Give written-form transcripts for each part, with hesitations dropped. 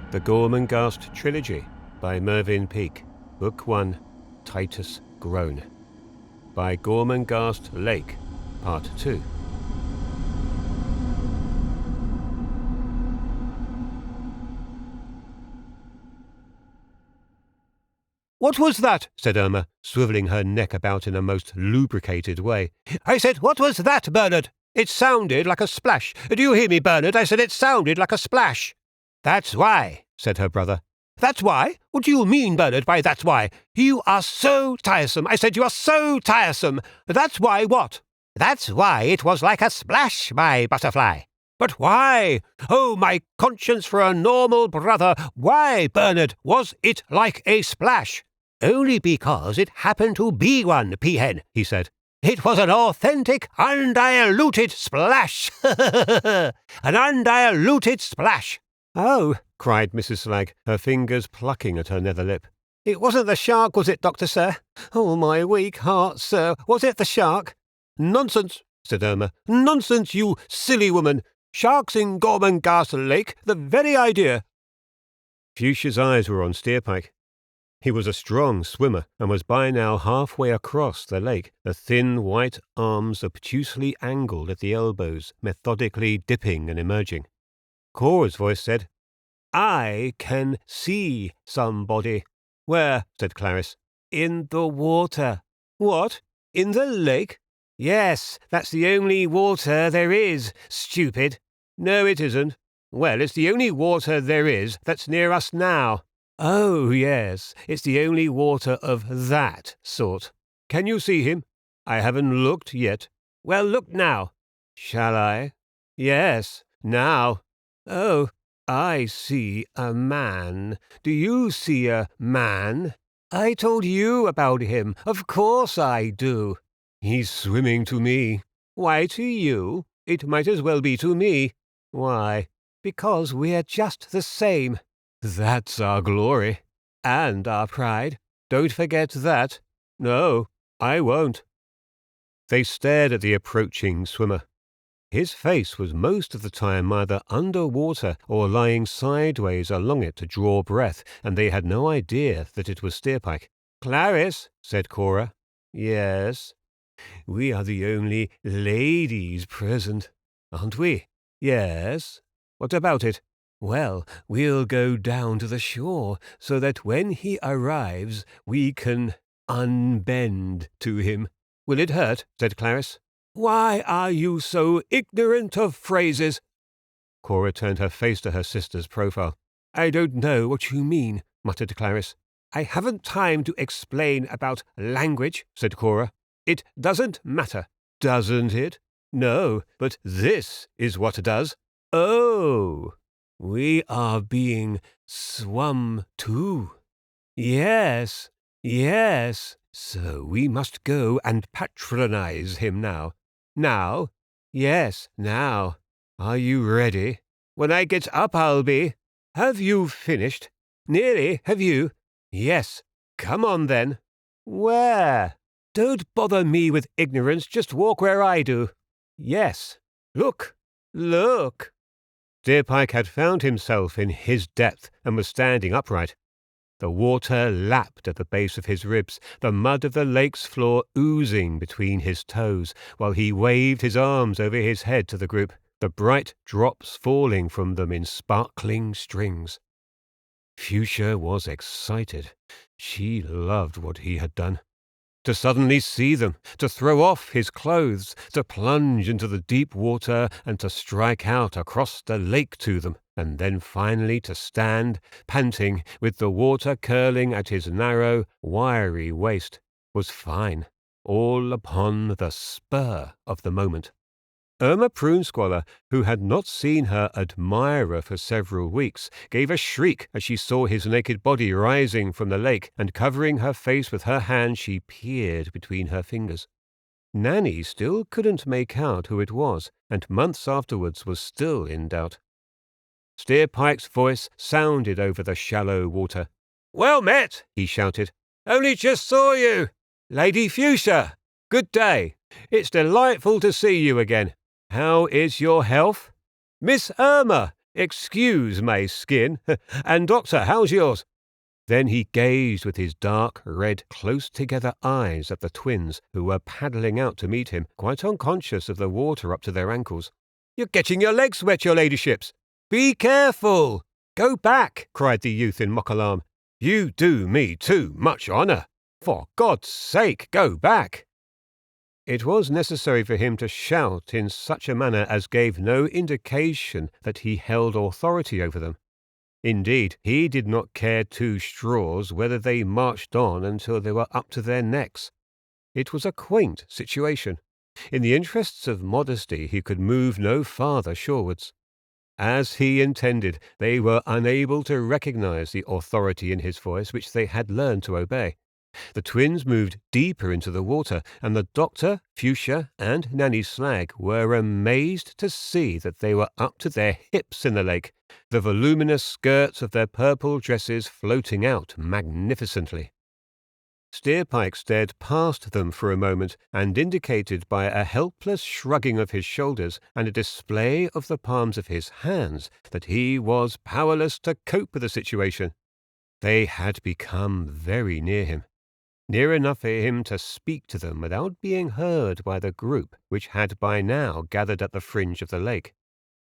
The Gormenghast Trilogy by Mervyn Peake. Book 1, Titus Groan. By Gormenghast Lake, Part 2. "What was that?" said Irma, swivelling her neck about in a most lubricated way. "I said, what was that, Bernard? It sounded like a splash. Do you hear me, Bernard? I said it sounded like a splash." "That's why," said her brother. "That's why? What do you mean, Bernard, by that's why? You are so tiresome. I said you are so tiresome. That's why what?" "That's why it was like a splash, my butterfly." "But why? Oh, my conscience for a normal brother. Why, Bernard, was it like a splash?" "Only because it happened to be one, peahen," he said. "It was an authentic, undiluted splash." "An undiluted splash." "Oh," cried Mrs. Slagg, her fingers plucking at her nether lip. "It wasn't the shark, was it, Doctor, sir? Oh, my weak heart, sir. Was it the shark?" "Nonsense," said Irma. "Nonsense, you silly woman. Sharks in Gormenghast Lake, the very idea." Fuchsia's eyes were on Steerpike. He was a strong swimmer and was by now halfway across the lake, the thin white arms obtusely angled at the elbows, methodically dipping and emerging. Cora's voice said, "I can see somebody." "Where?" said Clarice. "In the water." "What? In the lake?" "Yes, that's the only water there is, stupid." "No, it isn't." "Well, it's the only water there is that's near us now." "Oh, yes, it's the only water of that sort. Can you see him?" "I haven't looked yet." "Well, look now." "Shall I?" "Yes, now." "Oh, I see a man. Do you see a man?" "I told you about him. Of course I do." "He's swimming to me." "Why to you? It might as well be to me." "Why?" "Because we're just the same." "That's our glory." "And our pride." "Don't forget that." "No, I won't." They stared at the approaching swimmer. His face was most of the time either under water or lying sideways along it to draw breath, and they had no idea that it was Steerpike. "Clarice," said Cora. "Yes." "We are the only ladies present, aren't we?" "Yes." "What about it?" "Well, we'll go down to the shore so that when he arrives we can unbend to him." "Will it hurt?" said Clarice. "Why are you so ignorant of phrases?" Cora turned her face to her sister's profile. "I don't know what you mean," muttered Clarice. "I haven't time to explain about language," said Cora. "It doesn't matter." "Doesn't it?" "No, but this is what does." "Oh, we are being swum to." "Yes, yes. So we must go and patronize him now." "Now?" "Yes, now." "Are you ready?" "When I get up, I'll be." "Have you finished?" "Nearly. Have you?" "Yes." "Come on, then." "Where?" "Don't bother me with ignorance. Just walk where I do." "Yes." "Look." "Look." Steerpike had found himself in his depth and was standing upright. The water lapped at the base of his ribs, the mud of the lake's floor oozing between his toes, while he waved his arms over his head to the group, the bright drops falling from them in sparkling strings. Fuchsia was excited. She loved what he had done. To suddenly see them, to throw off his clothes, to plunge into the deep water and to strike out across the lake to them, and then finally to stand, panting, with the water curling at his narrow, wiry waist, was fine, all upon the spur of the moment. Irma Prunesqualler, who had not seen her admirer for several weeks, gave a shriek as she saw his naked body rising from the lake, and covering her face with her hand she peered between her fingers. Nanny still couldn't make out who it was, and months afterwards was still in doubt. Steerpike's voice sounded over the shallow water. "Well met," he shouted. "Only just saw you. Lady Fuchsia, good day. It's delightful to see you again. How is your health?" "Miss Irma, Excuse my skin. And, Doctor, how's yours?" Then he gazed with his dark, red, close-together eyes at the twins, who were paddling out to meet him, quite unconscious of the water up to their ankles. "You're getting your legs wet, your ladyships. Be careful. Go back," cried the youth in mock alarm. "You do me too much honour. For God's sake, go back." It was necessary for him to shout in such a manner as gave no indication that he held authority over them. Indeed, he did not care two straws whether they marched on until they were up to their necks. It was a quaint situation. In the interests of modesty, he could move no farther shorewards. As he intended, they were unable to recognize the authority in his voice which they had learned to obey. The twins moved deeper into the water, and the Doctor, Fuchsia, and Nanny Slag were amazed to see that they were up to their hips in the lake, the voluminous skirts of their purple dresses floating out magnificently. Steerpike stared past them for a moment, and indicated by a helpless shrugging of his shoulders and a display of the palms of his hands that he was powerless to cope with the situation. They had become very near him. Near enough for him to speak to them without being heard by the group which had by now gathered at the fringe of the lake.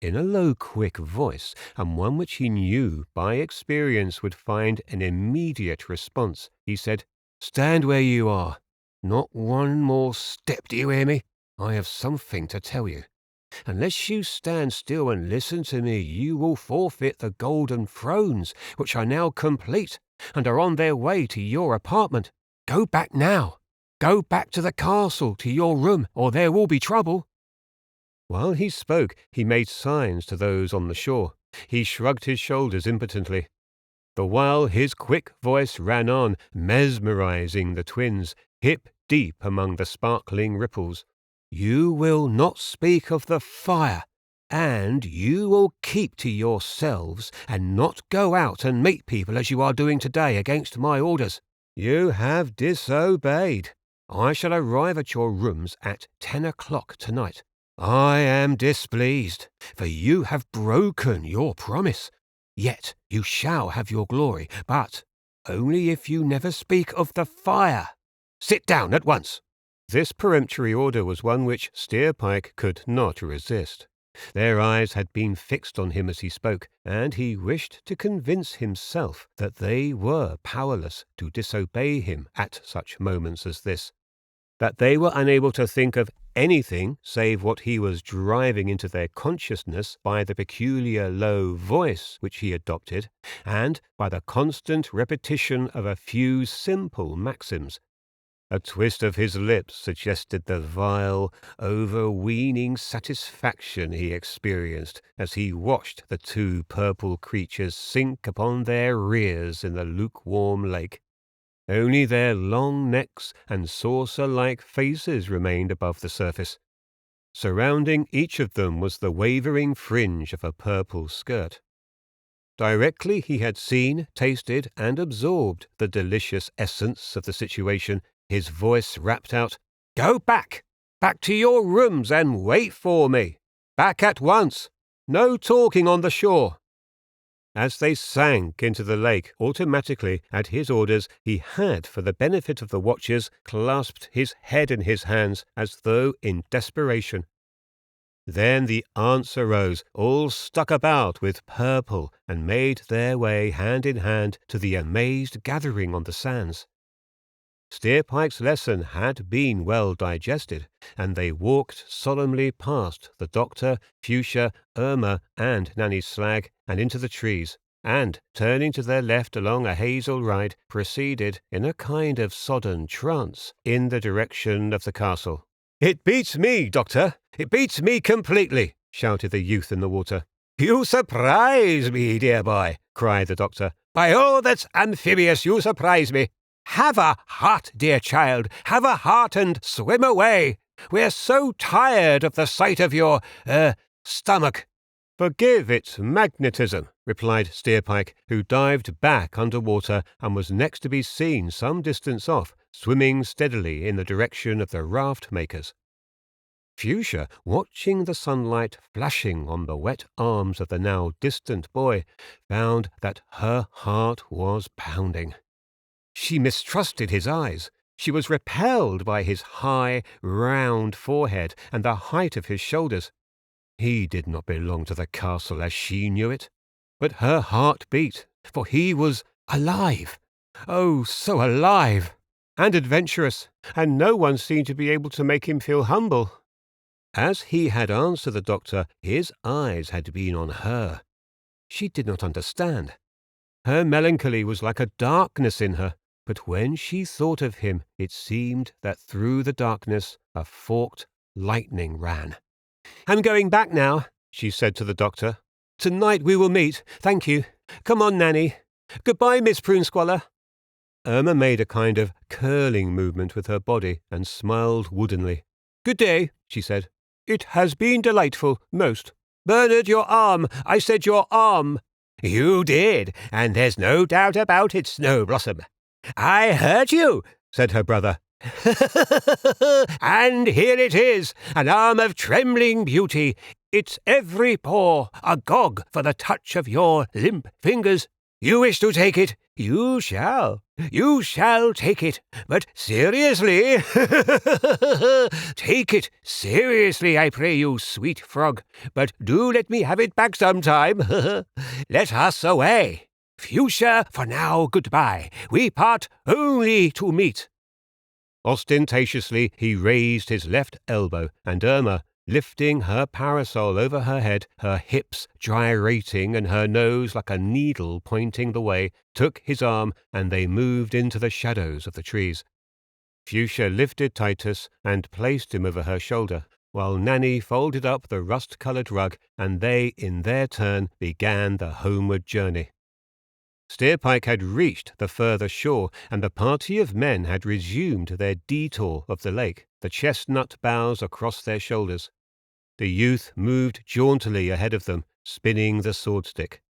In a low, quick voice, and one which he knew by experience would find an immediate response, he said, "Stand where you are. Not one more step, do you hear me? I have something to tell you. Unless you stand still and listen to me, you will forfeit the golden thrones, which are now complete, and are on their way to your apartment. Go back now. Go back to the castle, to your room, or there will be trouble." While he spoke, he made signs to those on the shore. He shrugged his shoulders impotently. The while his quick voice ran on, mesmerizing the twins, hip deep among the sparkling ripples. "You will not speak of the fire, and you will keep to yourselves and not go out and meet people as you are doing today against my orders. You have disobeyed. I shall arrive at your rooms at 10 o'clock tonight. I am displeased, for you have broken your promise. Yet you shall have your glory, but only if you never speak of the fire. Sit down at once." This peremptory order was one which Steerpike could not resist. Their eyes had been fixed on him as he spoke, and he wished to convince himself that they were powerless to disobey him at such moments as this, that they were unable to think of anything save what he was driving into their consciousness by the peculiar low voice which he adopted, and by the constant repetition of a few simple maxims. A twist of his lips suggested the vile, overweening satisfaction he experienced as he watched the two purple creatures sink upon their rears in the lukewarm lake. Only their long necks and saucer-like faces remained above the surface. Surrounding each of them was the wavering fringe of a purple skirt. Directly he had seen, tasted, and absorbed the delicious essence of the situation, his voice rapped out, "Go back! Back to your rooms and wait for me! Back at once! No talking on the shore!" As they sank into the lake, automatically, at his orders, he had, for the benefit of the watchers, clasped his head in his hands as though in desperation. Then the aunts arose, all stuck about with purple, and made their way hand in hand to the amazed gathering on the sands. Steerpike's lesson had been well digested, and they walked solemnly past the Doctor, Fuchsia, Irma, and Nanny Slag, and into the trees, and, turning to their left along a hazel ride, proceeded, in a kind of sodden trance, in the direction of the castle. "It beats me, Doctor! It beats me completely!" shouted the youth in the water. "You surprise me, dear boy!" cried the Doctor. "By all that's amphibious, you surprise me! Have a heart, dear child, have a heart and swim away. We're so tired of the sight of your, stomach." "Forgive its magnetism," replied Steerpike, who dived back under water and was next to be seen some distance off, swimming steadily in the direction of the raft-makers. Fuchsia, watching the sunlight flashing on the wet arms of the now distant boy, found that her heart was pounding. She mistrusted his eyes. She was repelled by his high, round forehead and the height of his shoulders. He did not belong to the castle as she knew it. But her heart beat, for he was alive. Oh, so alive! And adventurous, and no one seemed to be able to make him feel humble. As he had answered the doctor, his eyes had been on her. She did not understand. Her melancholy was like a darkness in her, but when she thought of him, it seemed that through the darkness a forked lightning ran. "I'm going back now," she said to the doctor. "Tonight we will meet. Thank you. Come on, Nanny. Goodbye, Miss Prunesqualler." Irma made a kind of curling movement with her body and smiled woodenly. "Good day," she said. "It has been delightful, most. Bernard, your arm! I said your arm!" "You did, and there's no doubt about it, Snowblossom. I heard you," said her brother. "And here it is, an arm of trembling beauty. Its every pore agog for the touch of your limp fingers. You wish to take it? You shall. You shall take it. But seriously, take it seriously, I pray you, sweet frog. But do let me have it back sometime. Let us away. Fuchsia, for now, goodbye. We part only to meet." Ostentatiously he raised his left elbow, and Irma, lifting her parasol over her head, her hips gyrating and her nose like a needle pointing the way, took his arm, and they moved into the shadows of the trees. Fuchsia lifted Titus and placed him over her shoulder, while Nanny folded up the rust-coloured rug, and they, in their turn, began the homeward journey. Steerpike had reached the further shore, and the party of men had resumed their detour of the lake, the chestnut boughs across their shoulders. The youth moved jauntily ahead of them, spinning the swordstick.